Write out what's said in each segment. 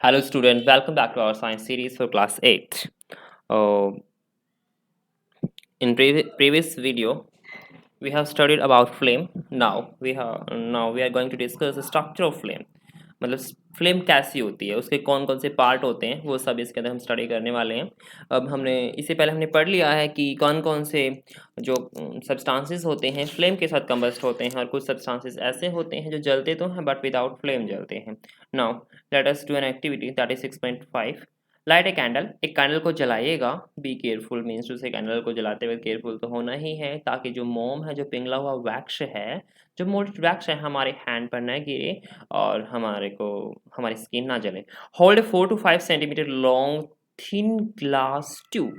Hello students, welcome back to our science series for class 8. Uh, in previous video, we have studied about flame. Now we are going to discuss the structure of flame. मतलब flame कैसी होती है, उसके कौन कौन से part होते हैं, वो सब इसके अंदर हम स्टडी करने वाले हैं। अब हमने इससे पहले हमने पढ़ लिया है कि कौन कौन से जो सब्सटेंसेस होते हैं फ्लेम के साथ कंबस्ट होते हैं, और कुछ सब्सटेंसेस ऐसे होते हैं जो जलते तो हैं बट विदाउट फ्लेम जलते हैं। Now let us do an activity that is 6.5। Light a candle, एक कैंडल को जलाइएगा। बी केयरफुल मीन्स उसे कैंडल को जलाते हुए केयरफुल तो होना ही है, ताकि जो मोम है, जो पिघला हुआ वैक्स है, जो मोल्ड वैक्स है, हमारे हैंड पर न गिरे और हमारी स्किन ना जले। Hold 4 to 5 centimetre long thin glass tube,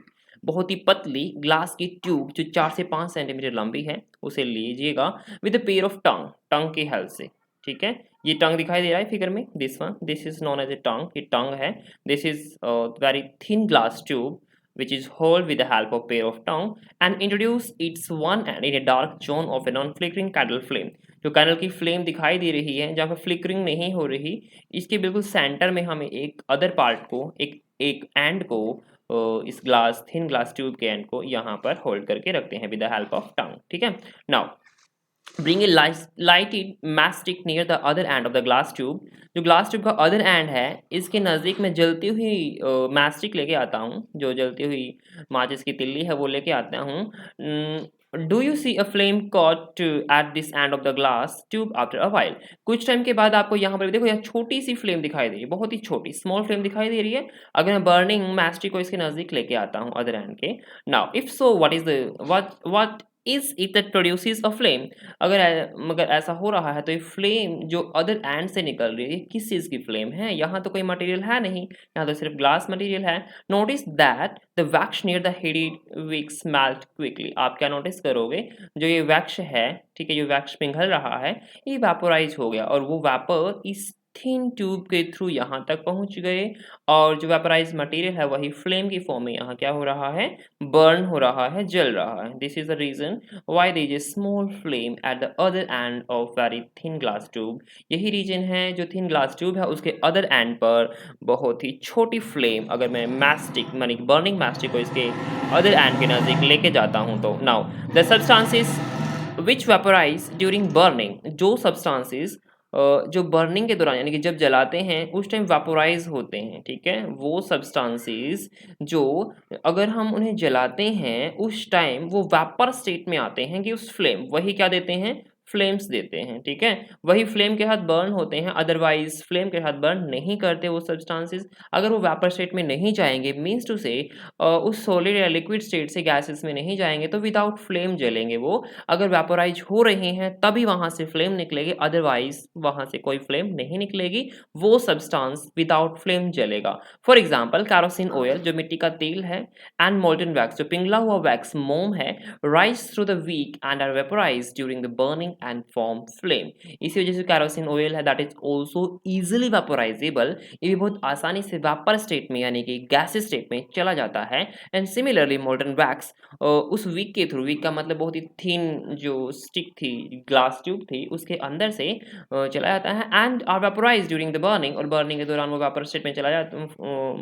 बहुत ही पतली ग्लास की ट्यूब जो 4 से 5 सेंटीमीटर लंबी है, उसे लीजिएगा with a pair of tong, tong की हेल्प से। ठीक है, ये टंग दिखाई दे रहा है फिगर में, this is known as a tong, ये टंग है। This is very thin glass tube which is held with the help of pair of tongue and introduce its one end in a dark zone of a non-flickering candle flame। जो candle की flame दिखाई दे रही है, जहाँ पर flickering नहीं हो रही, इसके बिल्कुल सेंटर में हमें एक अदर पार्ट को, एक एक एंड को, इस ग्लास थिन ग्लास ट्यूब के एंड को यहाँ पर होल्ड करके रखते हैं विद द हेल्प ऑफ टंग। ठीक है, now bring a lighted matchstick near the other end of the glass tube। जो ग्लास ट्यूब का अदर एंड है, इसके नज़दीक में जलती हुई मैचस्टिक लेके आता हूँ, जो जलती हुई माचिस की तिल्ली है वो लेके आता हूँ। Do you see a flame caught at this end of the glass tube after a while. कुछ टाइम के बाद आपको यहाँ पर देखो, यहाँ छोटी सी फ्लेम दिखाई दे रही है, बहुत ही छोटी स्मॉल फ्लेम दिखाई दे रही है। अगर मैं बर्निंग मैचस्टिक को इसके नज़दीक लेके आता हूँ अदर एंड के। Now if so what is the what is it that produces a flame. मगर ऐसा हो रहा है तो ये फ्लेम जो अदर एंड से निकल रही है, ये किस चीज़ की फ्लेम है। यहाँ तो कोई मटेरियल है नहीं, यहाँ तो सिर्फ ग्लास मटेरियल है। Notice that the wax near the heated wicks melt quickly. आप क्या नोटिस करोगे, जो ये वैक्स है, ठीक है, जो वैक्स पिघल रहा है, ये वेपोराइज हो गया और वो वेपर इस थिन ट्यूब के थ्रू यहाँ तक पहुँच गए, और जो वेपराइज मटेरियल है वही फ्लेम की फॉर्म में यहाँ क्या हो रहा है, बर्न हो रहा है, जल रहा है। This is the reason why there is a small flame at the other end of very thin glass tube. यही रीजन है, जो थिन ग्लास ट्यूब है उसके अदर एंड पर बहुत ही छोटी फ्लेम, अगर मैं मैस्टिक मानी बर्निंग मैस्टिक को इसके अदर एंड के नज़दीक लेके जाता हूँ तो। Now the substances which vaporise during burning, जो सब्सटेंसेस जो बर्निंग के दौरान यानी कि जब जलाते हैं उस टाइम वेपोराइज होते हैं, ठीक है, वो सब्सटेंसेस जो अगर हम उन्हें जलाते हैं उस टाइम वो वेपर स्टेट में आते हैं, कि उस फ्लेम वही क्या देते हैं, फ्लेम्स देते हैं। ठीक है, वही फ्लेम के साथ बर्न होते हैं, अदरवाइज फ्लेम के साथ बर्न नहीं करते वो सब्सटेंसेस। अगर वो वेपर स्टेट में नहीं जाएंगे, मीन्स टू से उस सॉलिड या लिक्विड स्टेट से गैसेस में नहीं जाएंगे, तो विदाउट फ्लेम जलेंगे वो। अगर वेपोराइज हो रहे हैं तभी वहाँ से फ्लेम निकलेगी, अदरवाइज वहाँ से कोई फ्लेम नहीं निकलेगी, वो सब्सटेंस विदाउट फ्लेम जलेगा। फॉर एग्जाम्पल कैरोसिन ऑयल, जो मिट्टी का तेल है, एंड मोल्टन वैक्स, जो पिघला हुआ वैक्स मोम है, rise through the wick and are vaporise during the burning and form flame. इसी वजह से कैरोसिन ऑयल है that is also easily vaporisable, ये भी बहुत आसानी से वेपर स्टेट में यानी कि गैस स्टेट में चला जाता है। एंड सिमिलरली मोल्टन वैक्स उस विक के थ्रू, विक का मतलब बहुत ही थिन जो स्टिक थी, ग्लास ट्यूब थी, उसके अंदर से चला जाता है, and are vaporise during the burning, और बर्निंग के दौरान वो वेपर स्टेट में चला जाता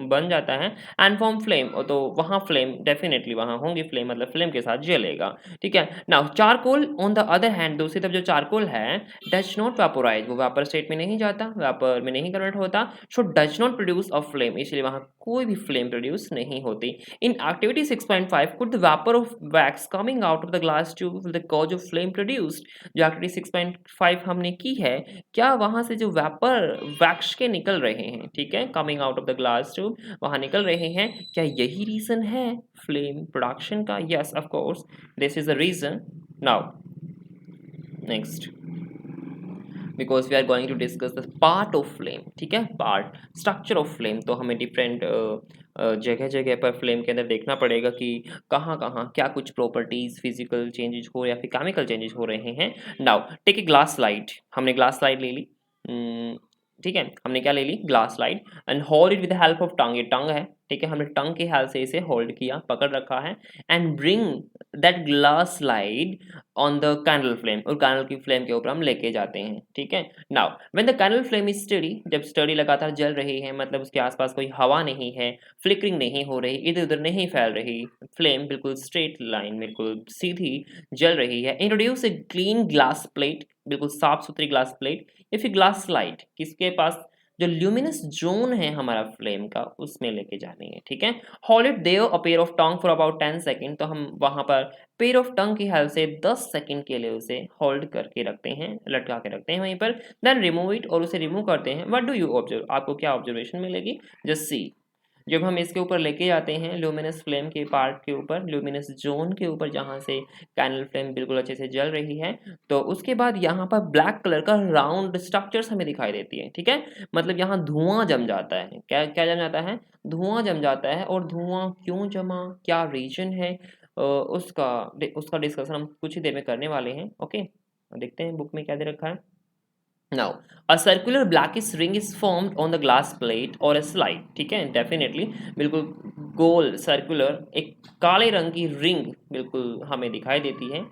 बन जाता है, एंड फॉर्म फ्लेम, तो वहाँ फ्लेम डेफिनेटली वहाँ होंगी फ्लेम, मतलब फ्लेम के साथ जलेगा। ठीक है, now charcoal on the other hand, दूसरी तरफ जो चारकोल है, डज नॉट वेपोराइज, वो वेपर स्टेट में नहीं जाता, वेपर में नहीं कन्वर्ट होता, so does not produce a flame, इसलिए वहाँ कोई भी फ्लेम प्रोड्यूस नहीं होती। In activity 6.5, could the vapor of wax coming out of the glass tube will the cause of flame produced। जो activity 6.5 हमने की है, क्या वहाँ से जो वेपर वैक्स के निकल रहे हैं, ठीक है, coming out of the glass tube, वहाँ निकल रहे हैं, क्या यही रीजन है फ्लेम प्रोडक्शन का? Yes of course, this is the reason. Now next, because we are going to discuss the part of flame. ठीक है, पार्ट स्ट्रक्चर ऑफ फ्लेम, तो हमें डिफरेंट जगह जगह पर फ्लेम के अंदर देखना पड़ेगा कि कहाँ कहाँ क्या कुछ प्रॉपर्टीज फिजिकल चेंजेस हो या फिर केमिकल चेंजेस हो रहे हैं। Now take a glass slide, हमने ग्लास स्लाइड ले ली, ठीक है, हमने क्या ले ली, glass slide, and hold it with the help of tong, ये टंग है, ठीक है, हमने टंग के हेल्प से इसे होल्ड किया, पकड़ रखा है, and bring that glass slide on the candle flame, और कैंडल की फ्लेम के ऊपर हम लेके जाते हैं। ठीक है, now when the candle flame is study, जब स्टडी लगातार जल रही है, मतलब उसके आसपास कोई हवा नहीं है, फ्लिकरिंग नहीं हो रही, इधर उधर नहीं फैल रही, फ्लेम बिल्कुल स्ट्रेट लाइन, बिल्कुल सीधी जल रही है, introduce a clean glass plate, बिल्कुल साफ सुथरी glass plate, if A glass slide, किसके पास, जो ल्यूमिनस जोन है हमारा फ्लेम का, उसमें लेके जानी है। ठीक है, hold it there a pair of tong for about 10 second, तो हम वहां पर पेयर ऑफ टंग की हेल्प से 10 सेकंड के लिए उसे होल्ड करके रखते हैं, लटका के रखते हैं वहीं पर, देन रिमूव इट, और उसे रिमूव करते हैं। व्हाट डू यू ऑब्जर्व, आपको क्या ऑब्जर्वेशन मिलेगी, जस्ट सी, जब हम इसके ऊपर लेके जाते हैं ल्यूमिनस फ्लेम के पार्ट के ऊपर, ल्यूमिनस जोन के ऊपर जहाँ से कैंडल फ्लेम बिल्कुल अच्छे से जल रही है, तो उसके बाद यहाँ पर ब्लैक कलर का राउंड स्ट्रक्चर्स हमें दिखाई देती है। ठीक है, मतलब यहाँ धुआं जम जाता है, क्या क्या जम जाता है, धुआं जम जाता है, और धुआं क्यों जमा, क्या रीजन है, उसका उसका डिस्कशन हम कुछ ही देर में करने वाले हैं। ओके, देखते हैं बुक में क्या दे रखा है। Now, a circular blackish ring is formed on the glass plate or a slide. ठीक है, डेफिनेटली बिल्कुल गोल सर्कुलर एक काले रंग की रिंग बिल्कुल हमें दिखाई देती है,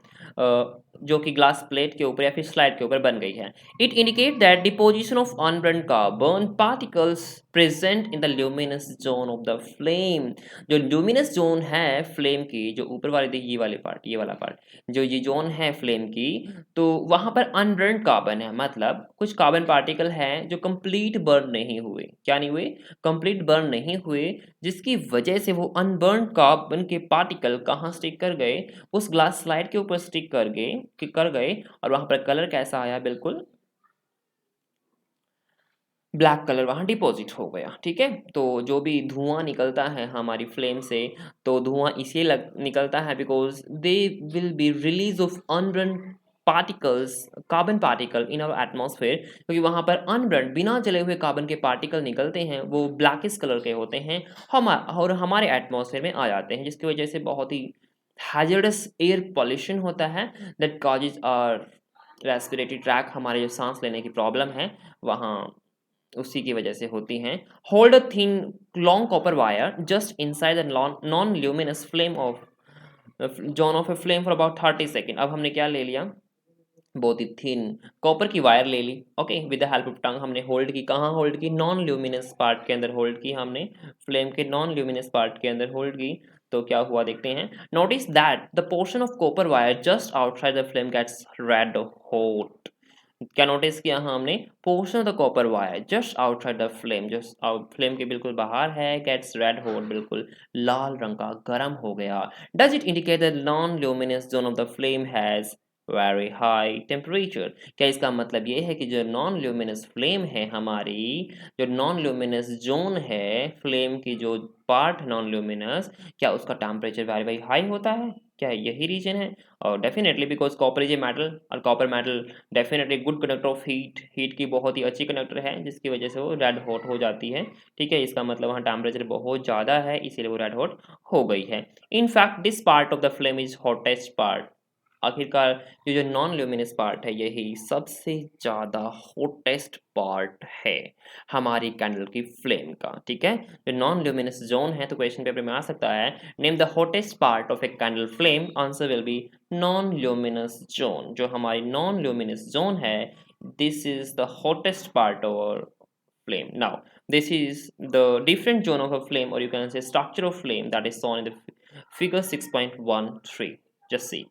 जो कि ग्लास प्लेट के ऊपर या फिर स्लाइड के ऊपर बन गई है। It indicate that deposition of unburn carbon particles present in the luminous zone of the flame. जो ल्यूमिनस जोन है फ्लेम की, जो ऊपर वाली ये वाले पार्ट, ये वाला पार्ट, जो ये जोन है फ्लेम की, तो वहां पर अनबर्न कार्बन है, मतलब कुछ कार्बन पार्टिकल हैं जो कंप्लीट बर्न नहीं हुए, क्या नहीं हुए, कंप्लीट बर्न नहीं हुए, जिसकी वजह से वो अनबर्न कार्बन के पार्टिकल कहाँ स्टिक कर गए, उस ग्लास स्लाइड के ऊपर स्टिक कर गए, और वहां पर कलर कैसा आया, बिल्कुल ब्लैक कलर वहाँ डिपॉजिट हो गया। ठीक है, तो जो भी धुआं निकलता है हमारी फ्लेम से, तो धुआं इसलिए निकलता है because they will be release of unburnt particles, carbon particle in our atmosphere, क्योंकि वहाँ पर अनबर्न बिना जले हुए कार्बन के पार्टिकल निकलते हैं, वो ब्लैकिश कलर के होते हैं, और हमारे एटमॉस्फेयर में आ जाते हैं, जिसकी वजह से बहुत ही हैजर्डस एयर पॉल्यूशन होता है, that causes our respiratory tract, हमारे जो सांस लेने की प्रॉब्लम है वहाँ उसी की वजह से होती हैं। Hold a thin long copper wire just inside the non luminous flame of zone of a flame for about 30 second. अब हमने क्या ले लिया, बहुत ही थिन कॉपर की वायर ले ली। Okay, with the help of tong हमने होल्ड की, कहाँ होल्ड की, नॉन ल्यूमिनस पार्ट के अंदर होल्ड की हमने, फ्लेम के नॉन ल्यूमिनस पार्ट के अंदर होल्ड की। तो क्या हुआ देखते हैं, notice that the portion of copper wire just outside the flame gets red hot. क्या नोटिस किया, हाँ हमने, portion of the copper wire just outside the flame, जो फ्लेम के बिल्कुल बाहर है, गेट्स रेड हॉट, बिल्कुल लाल रंग का गर्म हो गया। Does it indicate the non luminous zone of the flame has very high temperature. क्या इसका मतलब ये है कि जो नॉन ल्यूमिनस फ्लेम है हमारी, जो नॉन ल्यूमिनस जोन है फ्लेम की, जो पार्ट नॉन ल्यूमिनस, क्या उसका टेम्परेचर वेरी वेरी हाई होता है, क्या यही रीजन है? और definitely because copper is a metal, और copper metal definitely good conductor of heat, heat की बहुत ही अच्छी कंडक्टर है, जिसकी वजह से वो रेड हॉट हो जाती है। ठीक है, इसका मतलब वहाँ टेम्परेचर बहुत ज़्यादा है, इसीलिए वो रेड हॉट हो गई है। In fact this part of the flame is hottest part. आखिरकार ये जो नॉन ल्यूमिनस पार्ट है, यही सबसे ज़्यादा हॉटेस्ट पार्ट है हमारी कैंडल की फ्लेम का। ठीक है, जो नॉन ल्यूमिनस जोन है, तो क्वेश्चन पेपर में आ सकता है, name the hottest part of a candle flame, answer will be non luminous zone. जो हमारी नॉन ल्यूमिनस जोन है, this is the hottest part of flame. Now, this is the different zone of a flame, or you can say structure of flame, that is shown in the figure 6.13. Just see.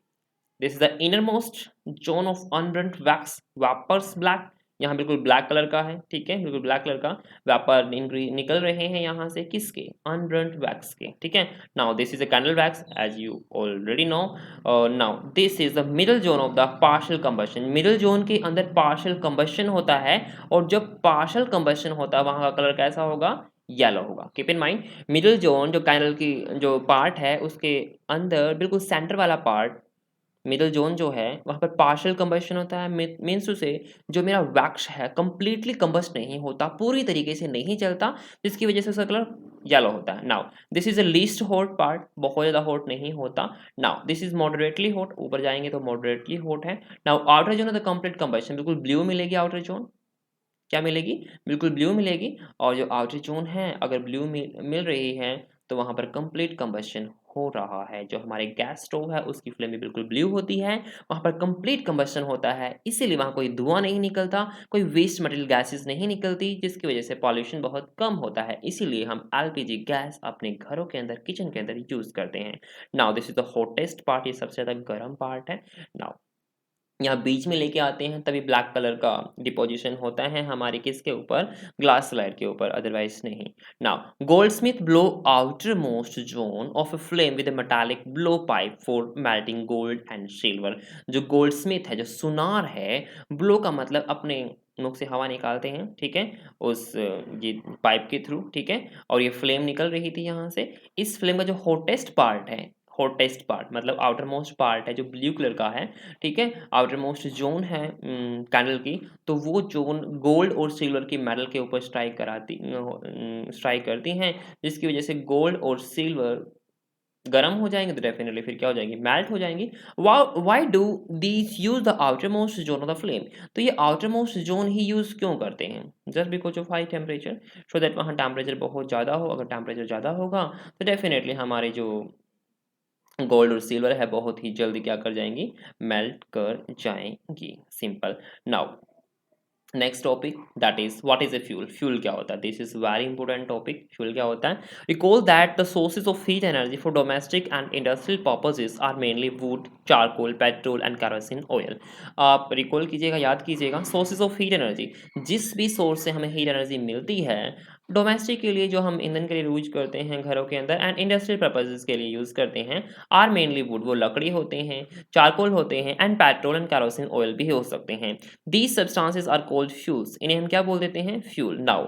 This is the innermost zone of unburned wax, vapours black, यहाँ बिल्कुल black colour का है। ठीक है, बिल्कुल black colour का vapour निकल रहे हैं यहाँ से, किसके, अनबर्न्ड वैक्स के। ठीक है, now this is a candle wax as you already know. Now this is the middle zone of the partial combustion. Middle zone के अंदर पार्शियल कंबशन होता है, और जब पार्शियल कंबशन होता है, वहाँ का कलर कैसा होगा, येलो होगा। Keep in mind, middle zone जो कैंडल की जो पार्ट है, उसके अंदर बिल्कुल सेंटर वाला पार्ट, मिडल जोन जो है, वहाँ पर पार्शियल कंबशन होता है, मीन्स टू से जो मेरा वैक्स है कंप्लीटली कंबस्ट नहीं होता, पूरी तरीके से नहीं चलता, जिसकी वजह से उसका कलर येलो होता है। Now this is the least hot part, बहुत ज़्यादा हॉट नहीं होता। Now this is moderately hot, ऊपर जाएंगे तो मॉडरेटली हॉट है। Now outer zone of the complete combustion, बिल्कुल ब्लू मिलेगी आउटर जोन, क्या मिलेगी? बिल्कुल ब्लू मिलेगी। और जो आउटर जोन है अगर ब्लू मिल रही है तो वहाँ पर कंप्लीट कंबशन हो रहा है। जो हमारे गैस स्टोव है उसकी फ्लेम भी बिल्कुल ब्लू होती है, वहाँ पर कंप्लीट कंबशन होता है, इसीलिए वहाँ कोई धुआं नहीं निकलता, कोई वेस्ट मटेरियल गैसेस नहीं निकलती, जिसकी वजह से पॉल्यूशन बहुत कम होता है। इसीलिए हम एलपीजी गैस अपने घरों के अंदर, किचन के अंदर यूज करते हैं। Now this is the hottest part, ये सबसे ज्यादा गर्म पार्ट है। नाउ यहाँ बीच में लेके आते हैं तभी ब्लैक कलर का डिपोजिशन होता है हमारे किसके ऊपर, ग्लास स्लाइड के ऊपर, अदरवाइज नहीं। Now Goldsmith blow outer most zone of a flame with a metallic blow pipe for melting gold and silver. जो गोल्डस्मिथ है, जो सुनार है, ब्लो का मतलब अपने मुख से हवा निकालते हैं, ठीक है, उस ये पाइप के थ्रू, ठीक है, और ये फ्लेम निकल रही थी यहाँ से। इस फ्लेम का जो हॉटेस्ट पार्ट है, हॉटेस्ट पार्ट मतलब आउटर मोस्ट पार्ट है जो ब्लू कलर का है, ठीक है, आउटर मोस्ट जोन है कैंडल की, तो वो जोन गोल्ड और सिल्वर की मेटल के ऊपर स्ट्राइक करती हैं, जिसकी वजह से गोल्ड और सिल्वर गर्म हो जाएंगे, तो डेफिनेटली फिर क्या हो जाएंगी, मेल्ट हो जाएंगी। Why do these use the outer most zone of the flame? तो ये आउटर मोस्ट जोन ही यूज क्यों करते हैं? Just because of high temperature, so that वहाँ टेम्परेचर बहुत ज़्यादा हो। अगर टेम्परेचर ज़्यादा होगा तो डेफिनेटली हमारे जो गोल्ड और सिल्वर है बहुत ही जल्दी क्या कर जाएंगी, मेल्ट कर जाएंगी। Simple. Now next topic that is what is a fuel. Fuel क्या होता है? This is very important topic. Fuel क्या होता है? Recall that the sources of heat energy for domestic and industrial purposes are mainly wood, charcoal, petrol and kerosene oil. आप recall कीजिएगा, याद कीजिएगा, सोर्सेज ऑफ हीट एनर्जी, जिस भी source से हमें हीट एनर्जी मिलती है डोमेस्टिक के लिए, जो हम ईंधन के लिए यूज करते हैं घरों के अंदर, एंड इंडस्ट्रियल पर्पसेस के लिए यूज करते हैं, आर मेनली वुड, वो लकड़ी होते हैं, चारकोल होते हैं, and petrol and kerosene oil भी हो सकते हैं। These substances are called fuels. इन्हें हम क्या बोल देते हैं? Fuel. Now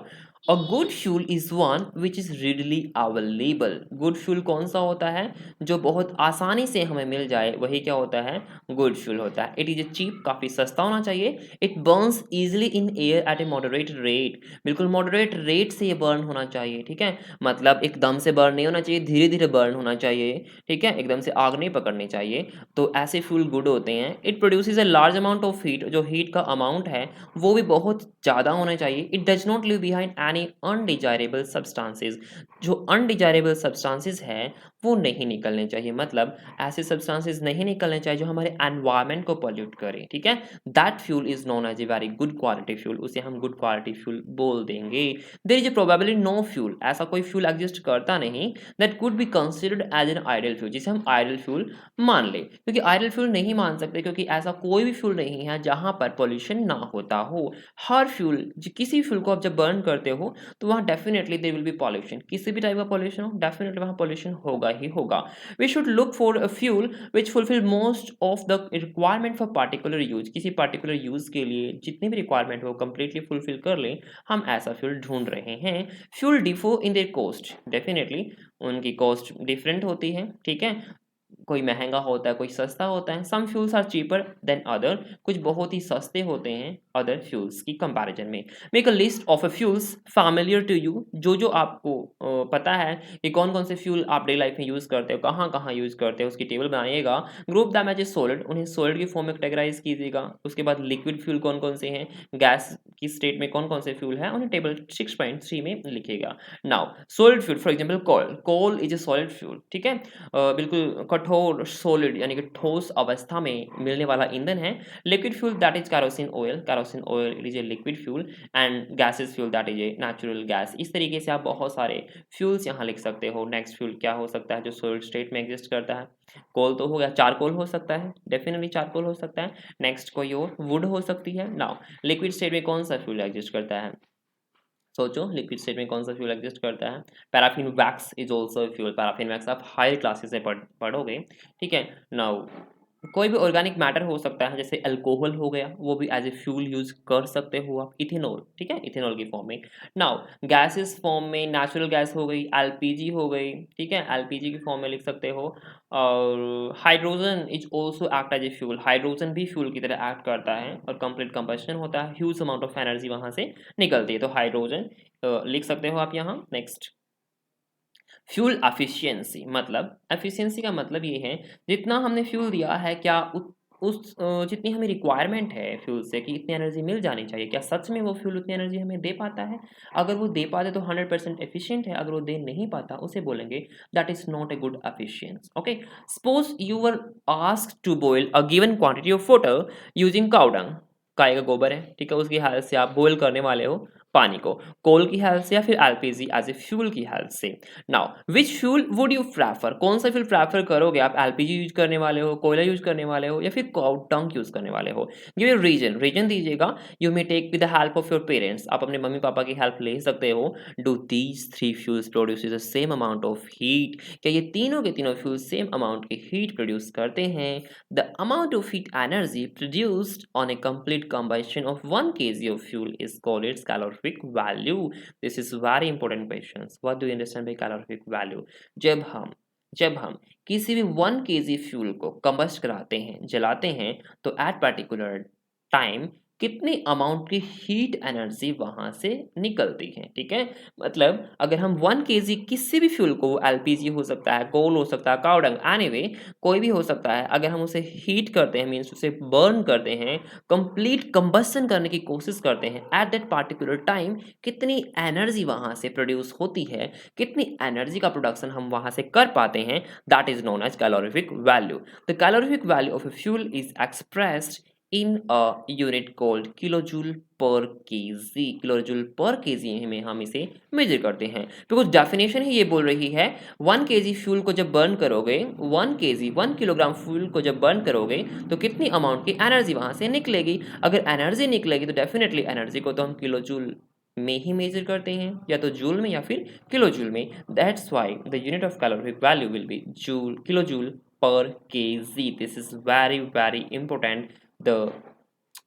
a good fuel is one which is readily available. Good fuel कौन सा होता है? जो बहुत आसानी से हमें मिल जाए, वही क्या होता है? गुड फ्यूल होता है। इट इज चीप, काफी सस्ता होना चाहिए। It Burns easily in air at A moderate rate. बिल्कुल मॉडरेट रेट से ये बर्न होना चाहिए, ठीक है, मतलब एकदम से बर्न नहीं होना चाहिए, धीरे धीरे बर्न होना चाहिए, ठीक है, एकदम से आग नहीं पकड़नी चाहिए। तो ऐसे फ्यूल गुड होते हैं। It produces a large amount of heat, जो हीट का अमाउंट है वो भी बहुत ज़्यादा होना चाहिए। It does not live behind any undesirable substances. जो अनडिजायरेबल सब्सटेंसेस हैं वो नहीं निकलने चाहिए, मतलब ऐसे सब्सटेंसेस नहीं निकलने चाहिए जो हमारे एनवायरनमेंट को पॉल्यूट करें, ठीक है। That fuel is known as a very good quality fuel, उसे हम गुड क्वालिटी फ्यूल बोल देंगे। There is probably no fuel, ऐसा कोई फ्यूल एग्जिस्ट करता नहीं, that could be considered as an ideal fuel, जिसे हम आइडियल फ्यूल मान ले, क्योंकि आइडियल फ्यूल नहीं मान सकते, क्योंकि ऐसा कोई भी फ्यूल नहीं है जहां पर पोल्यूशन ना होता हो। हर फ्यूल, किसी फ्यूल को आप जब बर्न करते हो तो वहां definitely there will be pollution, किसी भी टाइप का पॉल्यूशन हो, डेफिनेटली वहां पॉल्यूशन होगा ही होगा। We should look for a fuel which fulfil most of the requirement for particular use. किसी पार्टिकुलर यूज के लिए जितनी भी रिक्वायरमेंट हो कंप्लीटली फुलफिल कर ले, हम ऐसा फ्यूल ढूंढ रहे हैं। Fuel डिफो in their cost, definitely उनकी कॉस्ट डिफरेंट होती है, ठीक है, कोई महंगा होता है, कोई सस्ता होता है। Some fuels are cheaper than other, कुछ बहुत ही सस्ते होते हैं अदर फ्यूल्स की कंपैरिजन में। Make a list of a fuels familiar to you, जो आपको पता है कि कौन कौन से फ्यूल आप डेली लाइफ में यूज करते हो, कहाँ कहाँ यूज करते हो, उसकी टेबल बनाइएगा। Group them as a solid, उन्हें सॉलिड की फॉर्म में कैटेगराइज कीजिएगा। उसके बाद लिक्विड फ्यूल कौन कौन से हैं, गैस की स्टेट में कौन कौन से फ्यूल हैं, उन्हें टेबल 6.3 में लिखिएगा। Now solid fuel, for example coal, coal is a solid fuel, ठीक है, बिल्कुल कठोर सॉलिड यानी कि ठोस अवस्था में मिलने वाला ईंधन है। Liquid fuel that is kerosene oil, kerosene oil is a liquid fuel, and gases fuel that is a natural gas. इस तरीके से आप बहुत सारे फ्यूल्स यहाँ लिख सकते हो। नेक्स्ट फ्यूल क्या हो सकता है जो सॉलिड स्टेट में एग्जिस्ट करता है? कोल तो हो गया, चारकोल हो सकता है, डेफिनेटली चारकोल हो सकता है। नेक्स्ट कोई और, वुड हो सकती है। नाउ लिक्विड स्टेट में कौन सा फ्यूल एग्जिस्ट करता है? सोचो लिक्विड स्टेट में कौन सा फ्यूल एग्जिस्ट करता है? Paraffin wax is also fuel. Paraffin wax आप हायर क्लासेस में पढ़ोगे, ठीक है। नाउ कोई भी ऑर्गेनिक मैटर हो सकता है, जैसे अल्कोहल हो गया, वो भी एज ए फ्यूल यूज कर सकते हो आप। इथेनॉल, ठीक है, इथेनॉल की फॉर्म में। नाउ गैसेस फॉर्म में नेचुरल गैस हो गई, एलपीजी हो गई, ठीक है, एलपीजी की फॉर्म में लिख सकते हो। और hydrogen is also act as a fuel, hydrogen भी फ्यूल की तरह एक्ट करता है और कंप्लीट कंबशन होता है, ह्यूज अमाउंट ऑफ एनर्जी वहां से निकलती है, तो हाइड्रोजन लिख सकते हो आप यहाँ। नेक्स्ट फ्यूल एफिशिएंसी, मतलब एफिशिएंसी का मतलब ये है जितना हमने फ्यूल दिया है क्या जितनी हमें रिक्वायरमेंट है फ्यूल से कि इतनी एनर्जी मिल जानी चाहिए, क्या सच में वो फ्यूल उतनी एनर्जी हमें दे पाता है? अगर वो दे पाता है तो 100% एफिशिएंट है, अगर वो दे नहीं पाता उसे बोलेंगे that is not a good efficiency. Okay, suppose you were asked to boil a given quantity of water using cow dung, गाय का गोबर है, ठीक है, उसकी हेल्प से आप बॉयल करने वाले हो पानी को, कोल की हेल्प से या फिर एलपीजी एज ए फ्यूल की हेल्प से। Now which fuel wood you prefer, कौन सा फ्यूल प्रेफर करोगे आप? एलपीजी यूज करने वाले हो, कोयला यूज करने वाले हो, या फिर काउ डंग यूज करने वाले हो? गिव ए रीजन, रीजन दीजिएगा। You may take with the help of your parents, आप अपने मम्मी पापा की हेल्प ले सकते हो। Do these three fuels produce the same amount of heat, क्या ये तीनों के तीनों फ्यूल सेम अमाउंट की हीट प्रोड्यूस करते हैं? The amount of heat energy produced on a complete combustion of 1 kg of fuel is called its calorific value. This is very important questions. What do you understand by calorific value? जब हम किसी भी 1 kg fuel को combust कराते हैं, जलाते हैं, तो एट पर्टिकुलर टाइम कितनी अमाउंट की हीट एनर्जी वहां से निकलती है, ठीक है? मतलब अगर हम 1 kg किसी भी फ्यूल को, एलपीजी हो सकता है, कोल हो सकता है, काउ डंग, एनीवे कोई भी हो सकता है, अगर हम उसे हीट करते हैं, मीन्स उसे बर्न करते हैं, कंप्लीट कंबस्शन करने की कोशिश करते हैं, एट दैट पार्टिकुलर टाइम कितनी एनर्जी वहां से प्रोड्यूस होती है, कितनी एनर्जी का प्रोडक्शन हम वहां से कर पाते हैं, that is known as calorific value. The calorific value of a fuel is expressed in a unit called kilojoule per kg, kilojoule per KG में हम इसे मेजर करते हैं। तो कुछ डेफिनेशन ही ये बोल रही है 1 kg फ्यूल को जब बर्न करोगे, 1 kg 1 किलोग्राम फ्यूल को जब बर्न करोगे तो कितनी अमाउंट की एनर्जी वहां से निकलेगी। अगर एनर्जी निकलेगी तो डेफिनेटली एनर्जी को तो हम किलोजूल में ही मेजर करते हैं, या तो जूल में या फिर किलोजूल में। That's why the unit of calorific value will be joule, kilojoule per kg. This is very very important, the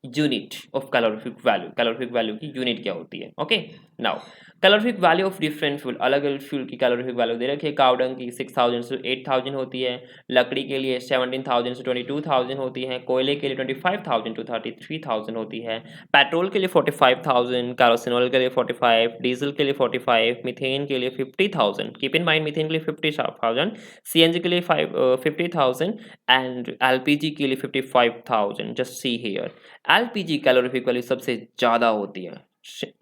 unit of calorific value की यूनिट क्या होती है। Okay, now calorific value of different fuel, अलग अलग fuel की calorific value दे रखी है। Cow dung की 6000 से 8000 होती है, लकड़ी के लिए 17000 से 22000 होती है, कोयले के लिए 25000 टू 33000 होती है, पेट्रोल के लिए 45000, कैरोसिनॉल के लिए 45, डीजल के लिए 45, मीथेन के लिए 50000, कीप इन माइंड मीथेन के लिए 50000, सीएनजी के लिए 50,000 एंड एलपीजी के लिए 55,000। Just see here, LPG calorific value सबसे ज़्यादा होती है।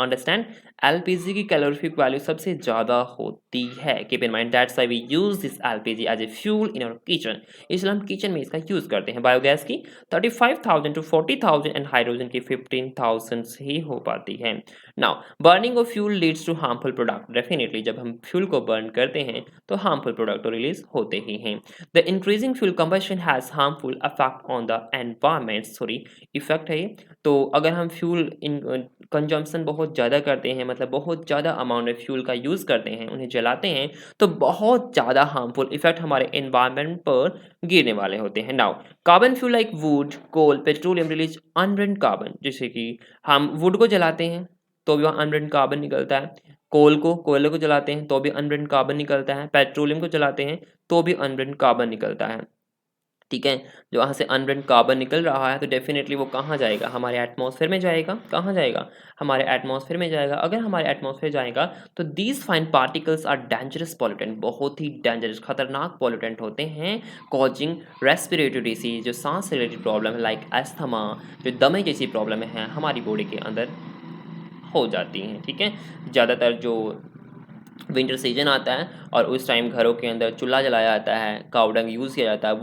अंडरस्टैंड, एलपीजी की कैलोरीफिक वैल्यू सबसे ज़्यादा होती है। Keep in mind that's why we use this LPG as a fuel in our kitchen, इसलिए हम किचन में इसका यूज़ करते हैं। बायोगैस की 35,000 टू 40,000 एंड हाइड्रोजन की 15,000 ही हो पाती है। Now burning of fuel leads to harmful product, definitely जब हम फ्यूल को बर्न करते हैं तो हार्मफुल प्रोडक्ट तो रिलीज होते ही हैं। The increasing fuel combustion has harmful effect on the environment, sorry effect है ये। तो अगर हम फ्यूल इन कंजम्पशन बहुत ज़्यादा करते हैं, मतलब बहुत ज़्यादा अमाउंट में फ्यूल का यूज़ करते हैं, उन्हें जलाते हैं, तो बहुत ज़्यादा हार्मफुल इफेक्ट हमारे एनवायरमेंट पर गिरने वाले होते हैं। Now carbon fuel like wood, coal, petroleum release unburned carbon, जैसे कि हम वुड को जलाते हैं तो भी वहाँ अनबर्न्ड कार्बन निकलता है, कोयले को जलाते हैं तो भी अनबर्न्ड कार्बन निकलता है, पेट्रोलियम को जलाते हैं तो भी अनबर्न्ड कार्बन निकलता है, ठीक है? जो वहाँ से अनबर्न्ड कार्बन निकल रहा है तो डेफिनेटली वो कहाँ जाएगा? हमारे एटमॉस्फेयर में जाएगा। कहाँ जाएगा? हमारे एटमॉस्फेयर में जाएगा। अगर हमारे एटमॉस्फेयर जाएगा तो these fine particles are dangerous pollutant, बहुत ही डेंजरस खतरनाक पॉल्यूटेंट होते हैं, कॉजिंग रेस्पिरेटरी डिसीज, जो सांस से रिलेटेड प्रॉब्लम है, लाइक अस्थमा, जो दमे जैसी प्रॉब्लम है हमारी बॉडी के अंदर हो जाती हैं, ठीक है? ज़्यादातर जो विंटर सीजन आता है और उस टाइम घरों के अंदर चूल्हा जलाया जाता है, काऊ डंग यूज़ किया जाता है,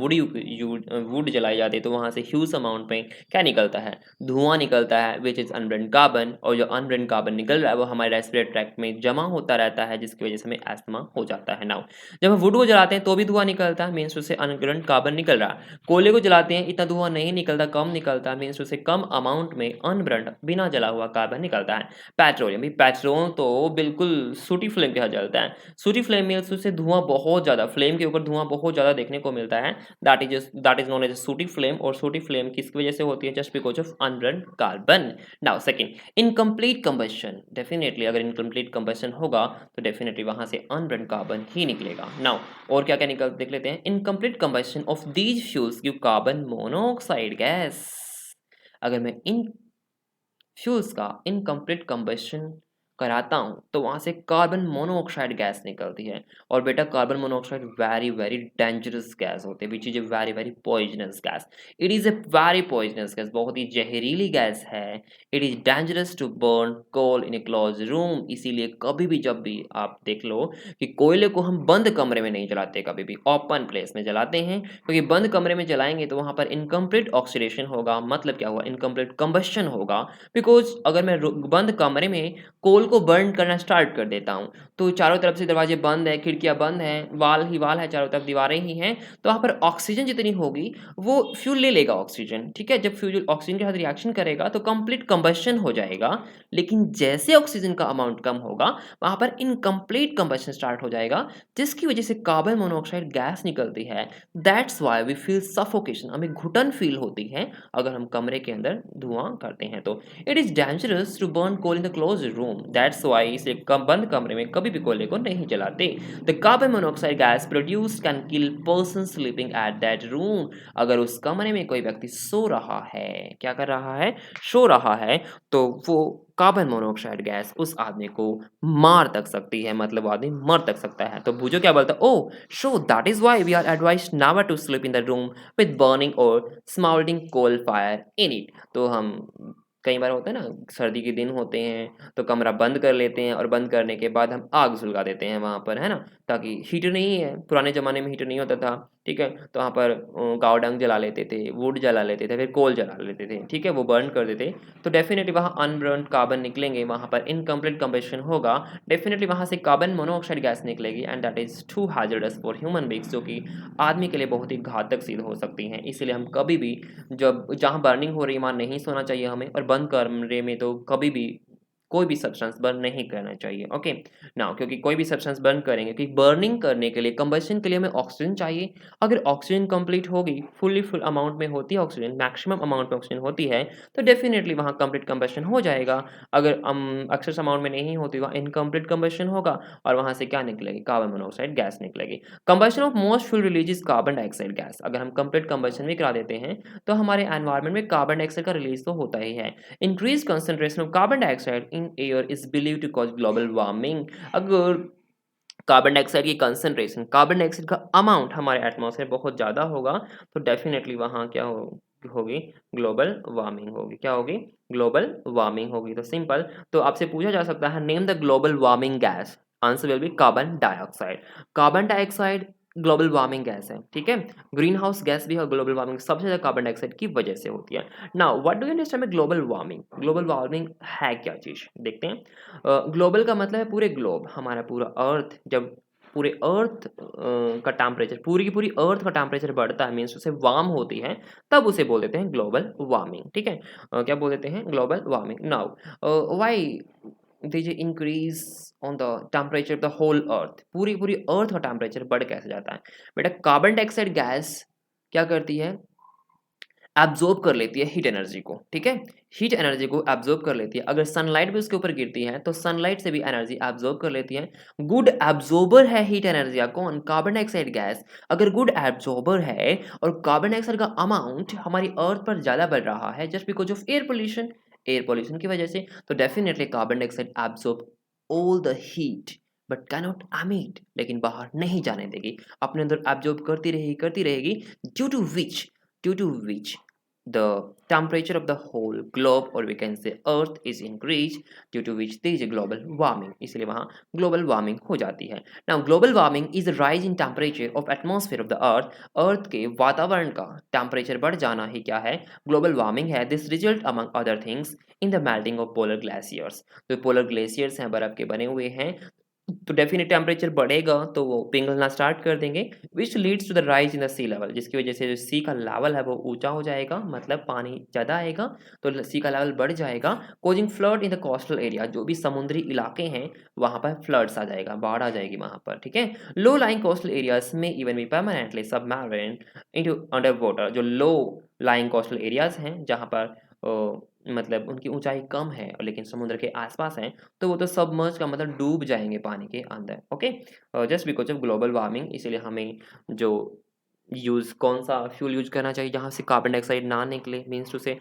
वुड जलाई जाती है, तो वहाँ से ह्यूज अमाउंट में क्या निकलता है? धुआं निकलता है, विच इज़ अनबर्न्ड कार्बन, और जो अनबर्न्ड कार्बन निकल रहा है वो हमारे रेस्पिरेटरी ट्रैक्ट में जमा होता रहता है, जिसकी वजह से हमें एस्थमा हो जाता है। नाउ जब हम वुड को जलाते हैं तो भी धुआं निकलता है, मीन्स उससे अनबर्न्ड कार्बन निकल रहा है। कोयले को जलाते हैं इतना धुआं नहीं निकलता, कम निकलता है, मीन्स उससे कम अमाउंट में अनबर्न्ड बिना जला हुआ कार्बन निकलता है। पेट्रोलियम, भी पेट्रोल तो बिल्कुल सूटी फ्लेम के साथ जलता है, सूटी फ्लेम में उससे धुआं बहुत ज़्यादा, फ्लेम के ऊपर धुआं बहुत ज़्यादा देखने को मिलता है, that is known as sooty flame. और सूटी फ्लेम किसकी वजह से होती है? Just because of unburned carbon. Now second, incomplete combustion, definitely अगर इनकम्प्लीट कंबशन होगा तो डेफिनेटली वहां से अनबर्न्ड कार्बन ही निकलेगा। नाउ और क्या क्या निकल देख लेते हैं। Incomplete combustion of these fuels give carbon monoxide gas. अगर मैं इन फ्यूल्स का इनकम्प्लीट कंबशन कराता हूँ तो वहाँ से कार्बन मोनोऑक्साइड गैस निकलती है। और बेटा carbon monoxide very very dangerous gas होती है, which is a very very poisonous gas. It is a very poisonous gas, बहुत ही जहरीली गैस है। It is dangerous to burn coal in a close room. इसीलिए कभी भी जब भी आप देख लो कि कोयले को हम बंद कमरे में नहीं जलाते, कभी भी ओपन प्लेस में जलाते हैं, क्योंकि बंद कमरे में जलाएंगे तो वहाँ पर इनकम्प्लीट ऑक्सीडेशन होगा। मतलब क्या हुआ, इनकम्प्लीट कंबस्शन होगा। बिकॉज अगर मैं बंद कमरे में कोल को बर्न करना स्टार्ट कर देता हूँ, तो चारों तरफ से दरवाजे बंद है, खिड़कियाँ बंद हैं, वाल ही वाल है, चारों तरफ दीवारें ही हैं, तो वहाँ पर ऑक्सीजन जितनी होगी वो फ्यूल ले लेगा ऑक्सीजन। ठीक है, जब फ्यूल ऑक्सीजन के साथ रिएक्शन करेगा तो कंप्लीट कंबशन हो जाएगा। लेकिन जैसे ऑक्सीजन का अमाउंट कम होगा वहाँ पर इनकम्प्लीट कंबशन स्टार्ट हो जाएगा, जिसकी वजह से कार्बन मोनोऑक्साइड गैस निकलती है। That's why we feel suffocation, हमें घुटन फील होती है अगर हम कमरे के अंदर धुआं करते हैं तो। It is dangerous to burn coal in the close room, that's why इसे बंद कमरे में कभी भी कोयले को नहीं जलाते। The carbon monoxide gas produced can kill person sleeping at that room. अगर उस कमरे में कोई व्यक्ति सो रहा है, क्या कर रहा है, सो रहा है, तो वो कार्बन मोनोऑक्साइड गैस उस आदमी को मार तक सकती है, मतलब वो आदमी मर तक सकता है। तो बूझो क्या बोलता है, oh so that is why we are advised never to sleep in the room with burning or smouldering coal fire in it. तो हम कई बार होता है ना, सर्दी के दिन होते हैं तो कमरा बंद कर लेते हैं और बंद करने के बाद हम आग सुलगा देते हैं वहाँ पर, है ना, ताकि हीटर नहीं है, पुराने ज़माने में हीटर नहीं होता था। ठीक है, तो वहाँ पर गाँव डंग जला लेते थे, वुड जला लेते थे, फिर कोल जला लेते थे। ठीक है, वो बर्न कर देते, तो डेफिनेटली वहाँ अनबर्न्ड कार्बन निकलेंगे, वहाँ पर इनकम्प्लीट कंबशन होगा। डेफिनेटली वहाँ से कार्बन मोनोऑक्साइड गैस निकलेगी and that is too hazardous for human beings, जो कि आदमी के लिए बहुत ही घातक सिद्ध हो सकती हैं। इसलिए हम कभी भी जब जहाँ बर्निंग हो रही है वहाँ नहीं सोना चाहिए हमें, और बंद कमरे में तो कभी भी कोई भी सब्सटेंस बर्न नहीं करना चाहिए। ओके नाउ, क्योंकि कोई भी सब्सटेंस बर्न करेंगे, क्योंकि बर्निंग करने के लिए, कंबशन के लिए हमें ऑक्सीजन चाहिए। अगर ऑक्सीजन कंप्लीट होगी, फुल अमाउंट में होती है ऑक्सीजन, मैक्सिमम अमाउंट में ऑक्सीजन होती है, तो डेफिनेटली वहाँ कंप्लीट कंबशन हो जाएगा। अगर एक्सेस अमाउंट में नहीं होती, वहाँ इनकम्प्लीट कंबशन होगा और वहाँ से क्या निकलेगी, कार्बन मोनोऑक्साइड गैस निकलेगी। Combustion of most fuel releases carbon dioxide gas. अगर हम कंप्लीट कंबशन भी करा देते हैं तो हमारे एनवायरनमेंट में कार्बन डाइऑक्साइड का रिलीज तो होता ही है। Increase concentration of carbon dioxide in air is believe to cause global warming. अगर कार्बन डाइऑक्साइड की कंसंट्रेशन, कार्बन डाइऑक्साइड का अमाउंट हमारे एटमॉस्फेयर बहुत ज़्यादा होगा, तो डेफिनेटली वहाँ क्या होगी, ग्लोबल वार्मिंग होगी। क्या होगी, ग्लोबल वार्मिंग होगी। तो सिंपल, तो आपसे पूछा जा सकता है name the global warming gas, answer will be carbon dioxide. Carbon dioxide global warming gas है। ठीक है, ग्रीन हाउस गैस भी है ग्लोबल वार्मिंग, सबसे ज़्यादा कार्बन डाइऑक्साइड की वजह से होती है। Now what do you understand by global warming? Global warming है क्या चीज़, देखते हैं। ग्लोबल का मतलब है पूरे ग्लोब, हमारा पूरा अर्थ, जब पूरे अर्थ का टेम्परेचर, पूरी की पूरी अर्थ का टेम्परेचर बढ़ता है, मीन्स उसे वार्म होती है, तब उसे बोल देते हैं ग्लोबल वार्मिंग। ठीक है, क्या बोल देते हैं, ग्लोबल वार्मिंग। नाउ व्हाई दीजिए increase on the temperature of the whole earth, पूरी पूरी अर्थ का टेम्परेचर बढ़ कैसे जाता है? बेटा कार्बन डाइऑक्साइड गैस क्या करती है, एब्जॉर्ब कर लेती है हीट एनर्जी को। ठीक है, हीट एनर्जी को एब्जॉर्ब कर लेती है। अगर सनलाइट भी उसके ऊपर गिरती है तो सनलाइट से भी एनर्जी एब्जॉर्ब कर लेती है। गुड एब्जॉर्बर है हीट एनर्जी का कौन, कार्बन डाइऑक्साइड गैस। अगर गुड एब्जॉर्बर है और कार्बन डाइऑक्साइड का अमाउंट हमारी अर्थ पर ज़्यादा बढ़ रहा है just because of air pollution की वजह से, तो definitely carbon dioxide absorb all the heat but cannot emit, लेकिन बाहर नहीं जाने देगी, अपने अंदर एब्जॉर्ब करती रहेगी, due to which the temperature of the whole globe, or we can say earth, is increased, due to which there is a global warming, इसलिए वहाँ global warming हो जाती है। now global warming is a rise in temperature of atmosphere of the earth के वातावरण का temperature बढ़ जाना ही क्या है, ग्लोबल वार्मिंग है। This result among other things in the melting of polar glaciers. जो पोलर ग्लेशियर्स हैं, बर्फ के बने हुए हैं, तो डेफिनेट टेम्परेचर बढ़ेगा तो वो पिघलना स्टार्ट कर देंगे, which leads to the rise in the sea level, जिसकी वजह से जो सी का लेवल है वो ऊंचा हो जाएगा, मतलब पानी ज़्यादा आएगा तो सी का लेवल बढ़ जाएगा, causing flood in the coastal area, जो भी समुद्री इलाके हैं वहाँ पर फ्लड्स आ जाएगा, बाढ़ आ जाएगी वहाँ पर। ठीक है, लो लाइंग कोस्टल एरियाज में इवन भी permanently submarine into under water. जो लो लाइंग कोस्टल एरियाज हैं जहाँ पर मतलब उनकी ऊंचाई कम है और लेकिन समुद्र के आसपास हैं, तो वो तो सबमर्ज का मतलब डूब जाएंगे पानी के अंदर। Okay, just because of global warming, इसीलिए हमें जो यूज़ कौन सा फ्यूल यूज करना चाहिए जहाँ से कार्बन डाइऑक्साइड ना निकले, means to say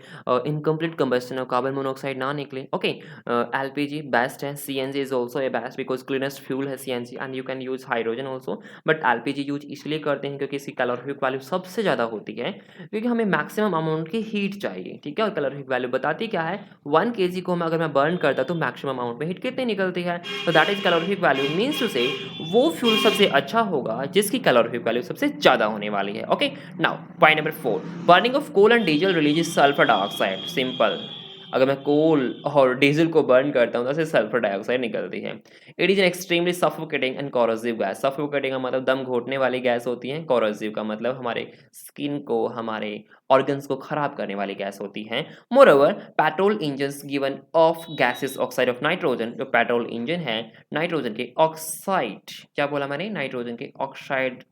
incomplete combustion of carbon monoxide ना निकले। ओके, एलपीजी बेस्ट है, CNG is also a best because cleanest fuel है CNG and you can use hydrogen also, but LPG use इसलिए करते हैं क्योंकि इसकी कैलोरीफिक वैल्यू सबसे ज़्यादा होती है, क्योंकि हमें मैक्सिमम अमाउंट की हीट चाहिए, ठीक है। और कैलोरीफिक वैल्यू बताती क्या है, 1 kg को मैं अगर मैं बर्न करता तो मैक्सिमम अमाउंट में हीट कितनी निकलती है, तो that is calorific value, means to say वो फ्यूल सबसे अच्छा होगा जिसकी कैलोरीफिक वैल्यू सबसे ज़्यादा होने वाली है। Okay, now point number 4, burning of coal and diesel releases sulphur dioxide. Simple, अगर मैं कोल और डीजल को बर्न करता हूँ तो उससे सल्फर डाइऑक्साइड निकलती है। It is an extremely suffocating and corrosive gas. Suffocating का मतलब दम घोटने वाली गैस होती है, कॉरोसिव का मतलब हमारे स्किन को, हमारे ऑर्गन्स को खराब करने वाली गैस होती है। Moreover petrol engine given of gases oxide of nitrogen, जो पेट्रोल इंजन है नाइट्रोजन के ऑक्साइड, क्या बोला मैंने, नाइट्रोजन के ऑक्साइड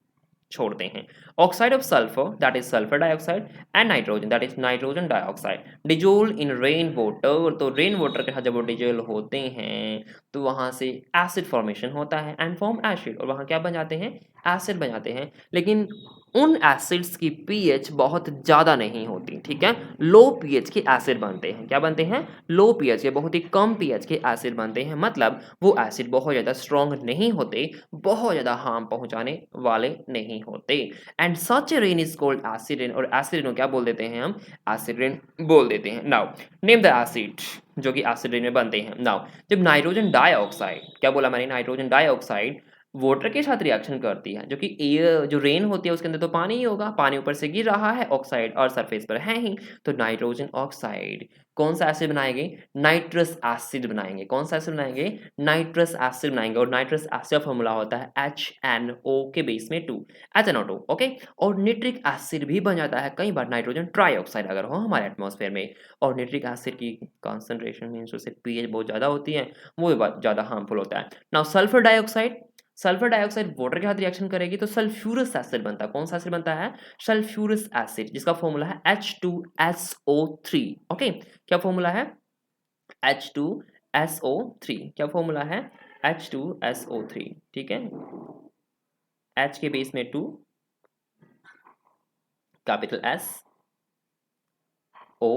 छोड़ते हैं। Oxide of sulphur that is sulphur dioxide and nitrogen that is nitrogen dioxide dissolve in rain water. तो रेन वाटर के साथ जब वो डिजोल्व होते हैं तो वहां से एसिड फॉर्मेशन होता है एंड फॉर्म एसिड, और वहां क्या बन जाते हैं, एसिड बन जाते हैं। लेकिन उन एसिड्स की पीएच बहुत ज़्यादा नहीं होती, ठीक है। लो पीएच के एसिड बनते हैं, क्या बनते हैं, लो पीएच के, बहुत ही कम पीएच के एसिड बनते हैं। मतलब वो एसिड बहुत ज़्यादा स्ट्रॉन्ग नहीं होते, बहुत ज़्यादा हार्म पहुंचाने वाले नहीं होते। And such rain is called acid rain, और एसिड रेन को क्या बोल देते हैं हम, एसिड रेन बोल देते हैं। नाउ नेम द एसिड जो कि एसिड रेन में बनते हैं। नाउ जब नाइट्रोजन डाइऑक्साइड, क्या बोला मैंने, नाइट्रोजन डाइऑक्साइड वाटर के साथ रिएक्शन करती है, जो कि एयर, जो रेन होती है उसके अंदर तो पानी ही होगा, पानी ऊपर से गिर रहा है, ऑक्साइड और सरफेस पर है ही, तो नाइट्रोजन ऑक्साइड कौन सा एसिड बनाएंगे, नाइट्रस एसिड बनाएंगे। कौन सा एसिड बनाएंगे, नाइट्रस एसिड बनाएंगे। और नाइट्रस एसिड का फॉर्मूला होता है HNO के बेस में 2 HNO2। ओके, और निट्रिक एसिड भी बन जाता है कई बार नाइट्रोजन ट्राइऑक्साइड अगर हो हमारे एटमॉस्फेयर में। और निट्रिक एसिड की कॉन्सेंट्रेशन मीन्स उससे पीएच बहुत ज़्यादा होती है, वो बहुत ज़्यादा हार्मफुल होता है। Now sulphur dioxide, sulphur dioxide water के साथ रिएक्शन करेगी तो सल्फ्यूरस एसिड बनता है। कौन सा एसिड बनता है, सल्फ्यूरस एसिड, जिसका फॉर्मूला है H2SO3। ओके, क्या फॉर्मूला है, H2SO3, क्या फॉर्मूला है, H2SO3, ठीक है। H के बेस में 2, कैपिटल S, O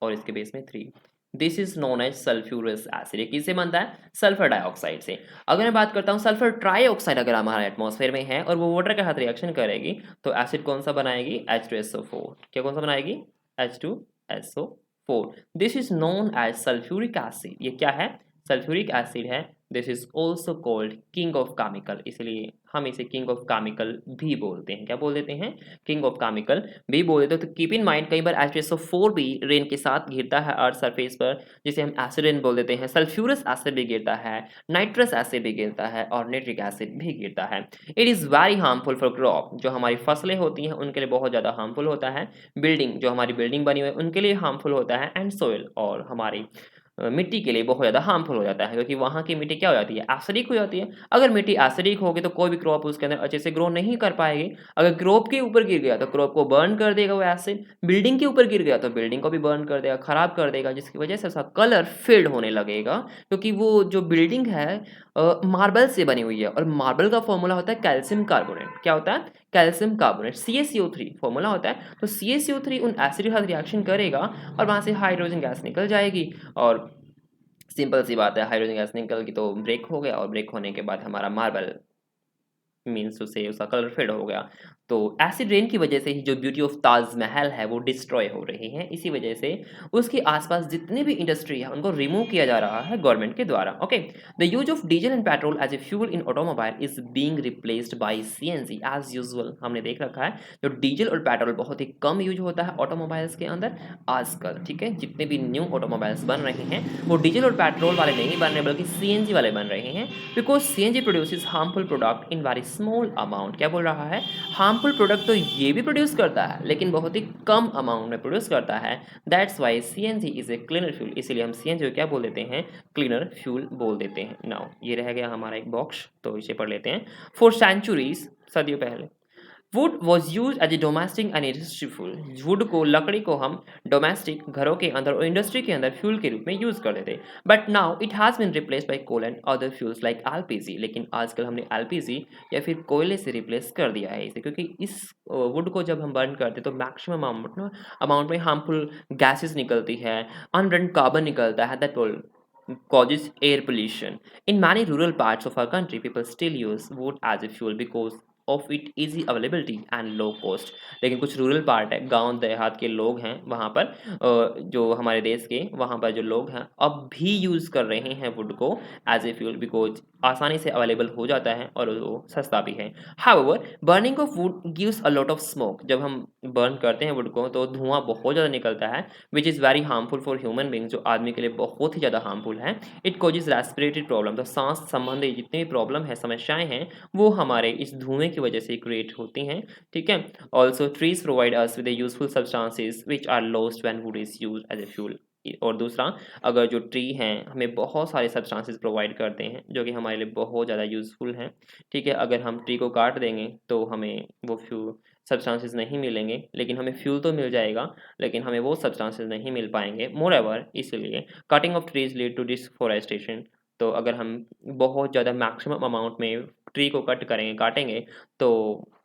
और इसके बेस में 3। This is known as sulphurous acid. ये किससे बनता है, सल्फर डाइऑक्साइड से। अगर मैं बात करता हूँ सल्फर ट्राइऑक्साइड अगर हमारे एटमॉस्फेयर में है और वो वाटर के साथ रिएक्शन करेगी तो एसिड कौन सा बनाएगी, H2SO4। क्या कौन सा बनाएगी, H2SO4। This is known as sulphuric acid. ये क्या है, सल्फ्यूरिक एसिड है। This is also called king of chemical, इसलिए हम इसे किंग ऑफ केमिकल भी बोलते हैं। क्या बोल देते हैं, किंग ऑफ केमिकल भी बोल देते हैं। तो कीप इन माइंड कई बार H2SO4 भी रेन के साथ गिरता है अर्थ सरफेस पर, जिसे हम एसिड रेन बोल देते हैं। सल्फ्यूरस एसिड भी गिरता है, नाइट्रस एसिड भी गिरता है और नाइट्रिक एसिड भी गिरता है। It is very harmful for crop, जो हमारी फसलें होती हैं उनके लिए बहुत ज़्यादा हार्मफुल होता है। बिल्डिंग, जो हमारी बिल्डिंग बनी हुई है उनके लिए हार्मफुल होता है। एंड सोइल, और हमारी मिट्टी के लिए बहुत ज़्यादा हार्मफुल हो जाता है, क्योंकि वहाँ की मिट्टी क्या हो जाती है, एसिडिक हो जाती है। अगर मिट्टी एसिडिक होगी तो कोई भी क्रॉप उसके अंदर अच्छे से ग्रो नहीं कर पाएगी। अगर क्रॉप के ऊपर गिर गया तो क्रॉप को बर्न कर देगा वो एसिड, बिल्डिंग के ऊपर गिर गया तो बिल्डिंग को भी बर्न कर देगा, खराब कर देगा, जिसकी वजह से उसका कलर फेड होने लगेगा, क्योंकि वो जो बिल्डिंग है मार्बल से बनी हुई है और मार्बल का फॉर्मूला होता है कैल्शियम कार्बोनेट। क्या होता है, कैल्शियम कार्बोनेट, CaCO3 फॉर्मूला होता है। तो CaCO3 उन एसिड के साथ रिएक्शन करेगा और वहाँ से हाइड्रोजन गैस निकल जाएगी, और सिंपल सी बात है, हाइड्रोजन गैस निकल गई तो ब्रेक हो गया, और ब्रेक होने के बाद हमारा मार्बल मीन्स उसे उसका कलर फेड हो गया। तो एसिड रेन की वजह से ही जो ब्यूटी ऑफ ताजमहल है वो डिस्ट्रॉय हो रही है। इसी वजह से उसके आसपास जितने भी इंडस्ट्री है उनको रिमूव किया जा रहा है गवर्नमेंट के द्वारा। Okay, the use of diesel and petrol as a fuel in automobile is being replaced by CNG as usual. हमने देख रखा है जो डीजल और पेट्रोल बहुत ही कम यूज होता है ऑटोमोबाइल्स के अंदर आजकल, ठीक है। जितने भी न्यू ऑटोमोबाइल्स बन रहे हैं वो डीजल और पेट्रोल वाले नहीं बन रहे बल्कि CNG वाले बन रहे हैं, because CNG produces harmful product in very small amount. क्या बोल रहा है, हार्मफुल प्रोडक्ट तो ये भी प्रोड्यूस करता है लेकिन बहुत ही कम अमाउंट में प्रोड्यूस करता है। That's Y CNG is a cleaner fuel, इसलिए हम CNG को क्या बोल देते हैं, क्लीनर फ्यूल बोल देते हैं। नाउ ये रह गया हमारा एक बॉक्स, तो इसे पढ़ लेते हैं। फॉर सेंचुरीज, सदियों पहले, wood was use as a domestic and industry fuel. Wood को, लकड़ी को हम डोमेस्टिक घरों के अंदर और इंडस्ट्री के अंदर फ्यूल के रूप में यूज करते थे। But now it has been replace by coal and other fuels like LPG. लेकिन आजकल हमने एलपीजी या फिर कोयले से रिप्लेस कर दिया है इसे, क्योंकि इस वुड को जब हम बर्न करते हैं तो मैक्सिमम अमाउंट में हार्मफुल गैसेस निकलती है, अनबर्न कार्बन निकलता है, that causes air pollution. In many rural parts of our country, people still use wood as a fuel because of its easy availability and low cost. लेकिन कुछ rural part है, गांव देहात के लोग हैं वहाँ पर, जो हमारे देश के वहाँ पर जो लोग हैं अब भी यूज़ कर रहे हैं वुड को एज ए फ्यूल, बिकॉज आसानी से अवेलेबल हो जाता है और वो सस्ता भी है। However burning of would gives a lot of smoke. जब हम बर्न करते हैं वुड को तो धुआं बहुत ज़्यादा निकलता है, which is very harmful for human being, जो आदमी के लिए बहुत ही ज़्यादा हार्मफुल है। इट कॉजेज रेस्पिरेटरी प्रॉब्लम, तो सांस संबंधी जितनी भी प्रॉब्लम है, समस्याएं हैं, वो हमारे इस धुएं की वजह से क्रिएट होती हैं। ठीक है। Also trees provide us with useful substances which are lost when wood is used as a fuel. और दूसरा, अगर जो ट्री हैं हमें बहुत सारे सब्सटेंसेस प्रोवाइड करते हैं जो कि हमारे लिए बहुत ज़्यादा यूज़फुल हैं। ठीक है। अगर हम ट्री को काट देंगे तो हमें वो फ्यूल सब्सटेंसेस नहीं मिलेंगे, लेकिन हमें फ्यूल तो मिल जाएगा, लेकिन हमें वो सब्सटेंसेस नहीं मिल पाएंगे। मोर एवर इसलिए cutting of trees lead to deforestation. तो अगर हम बहुत ज़्यादा मैक्सिमम अमाउंट में ट्री को कट करेंगे, काटेंगे, तो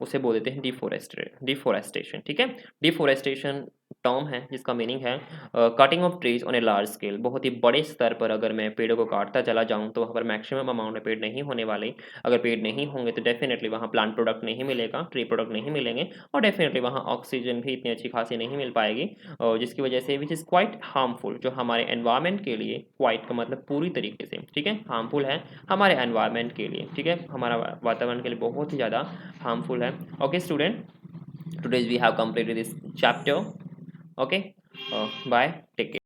उसे बोल देते हैं डिफोरेस्टेशन। ठीक है। डिफोरेस्टेशन टर्म है जिसका मीनिंग है cutting of trees on a large scale. बहुत ही बड़े स्तर पर अगर मैं पेड़ों को काटता चला जाऊँ तो वहाँ पर मैक्सिमम अमाउंट में पेड़ नहीं होने वाले। अगर पेड़ नहीं होंगे तो डेफिनेटली वहाँ प्लांट प्रोडक्ट नहीं मिलेगा, ट्री प्रोडक्ट नहीं मिलेंगे, और डेफिनेटली वहाँ ऑक्सीजन भी इतनी अच्छी खासी नहीं मिल पाएगी, और जिसकी वजह से विच इज़ क्वाइट हार्मफुल, जो हमारे एनवायरनमेंट के लिए, क्वाइट का मतलब पूरी तरीके से, ठीक है, हार्मफुल है हमारे एनवायरनमेंट के लिए। ठीक है। हमारा वातावरण के लिए बहुत ही ज़्यादा हार्मफुल है। Okay student, today's we have completed this chapter. Okay, bye, take care.